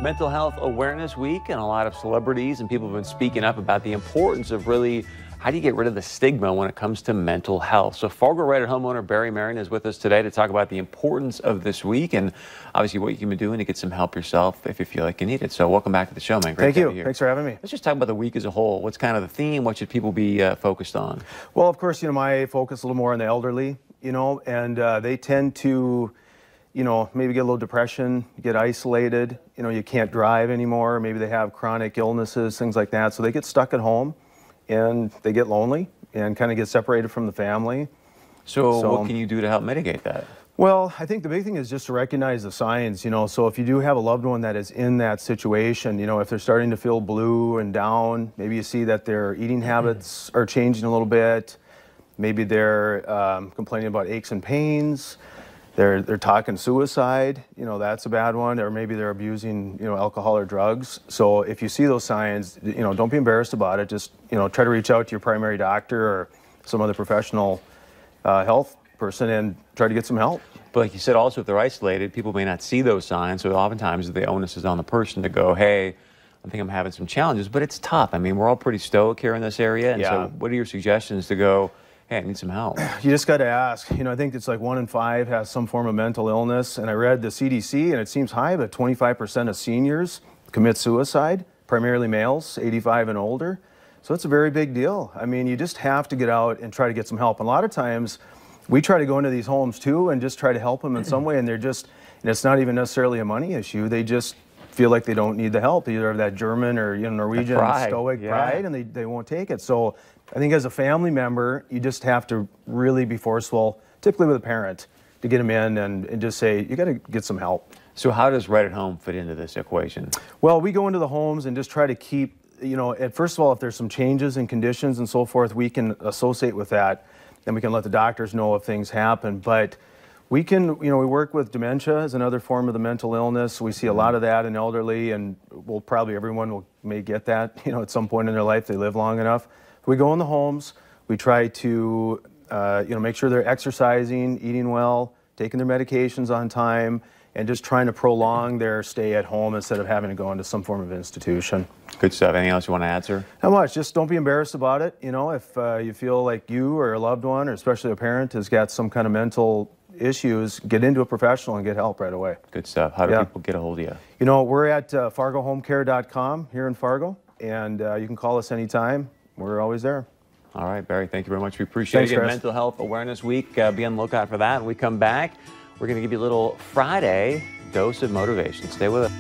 Mental Health Awareness Week, and a lot of celebrities and people have been speaking up about the importance of really how do you get rid of the stigma when it comes to mental health. So Fargo Rated homeowner Barry Marion is with us today to talk about the importance of this week and obviously what you can be doing to get some help yourself if you feel like you need it. So welcome back to the show, man. Great Thank to you. have you here. Thanks for having me. Let's just talk about the week as a whole. What's kind of the theme? What should people be focused on? Well, of course, my focus a little more on the elderly, and they tend to, maybe get a little depression, get isolated, you can't drive anymore. Maybe they have chronic illnesses, things like that. So they get stuck at home and they get lonely and kind of get separated from the family. So what can you do to help mitigate that? Well, I think the big thing is just to recognize the signs, so if you do have a loved one that is in that situation, if they're starting to feel blue and down, maybe you see that their eating habits are changing a little bit, maybe they're complaining about aches and pains, they're talking suicide, that's a bad one, or maybe they're abusing, alcohol or drugs. So if you see those signs, don't be embarrassed about it. Just, try to reach out to your primary doctor or some other professional health person and try to get some help. But like you said, also if they're isolated, people may not see those signs. So oftentimes the onus is on the person to go, hey, I think I'm having some challenges, but it's tough. I mean, we're all pretty stoic here in this area. And so what are your suggestions to go, hey, I need some help? You just got to ask. I think it's like 1 in 5 has some form of mental illness. And I read the CDC, and it seems high, but 25% of seniors commit suicide, primarily males, 85 and older. So it's a very big deal. I mean, you just have to get out and try to get some help. And a lot of times, we try to go into these homes too and just try to help them in some way. And they're just, it's not even necessarily a money issue. They just feel like they don't need the help, either of that German or Norwegian stoic pride, and they won't take it. So I think as a family member, you just have to really be forceful, typically with a parent, to get them in and just say, you got to get some help. So how does Right at Home fit into this equation? Well, we go into the homes and just try to keep, first of all, if there's some changes in conditions and so forth, we can associate with that. Then we can let the doctors know if things happen. But we can, we work with dementia as another form of the mental illness. We see a lot of that in elderly, and everyone may get that, at some point in their life. They live long enough. We go in the homes. We try to, make sure they're exercising, eating well, taking their medications on time, and just trying to prolong their stay at home instead of having to go into some form of institution. Good stuff. Anything else you want to add, sir? Not much. Just don't be embarrassed about it. If you feel like you or a loved one, or especially a parent, has got some kind of mental issues, get into a professional and get help right away. Good stuff. How do people get a hold of you? We're at fargohomecare.com here in Fargo, and you can call us anytime. We're always there. All right, Barry, thank you very much. We appreciate it. Mental Health Awareness Week. Be on the lookout for that. When we come back, we're going to give you a little Friday dose of motivation. Stay with us.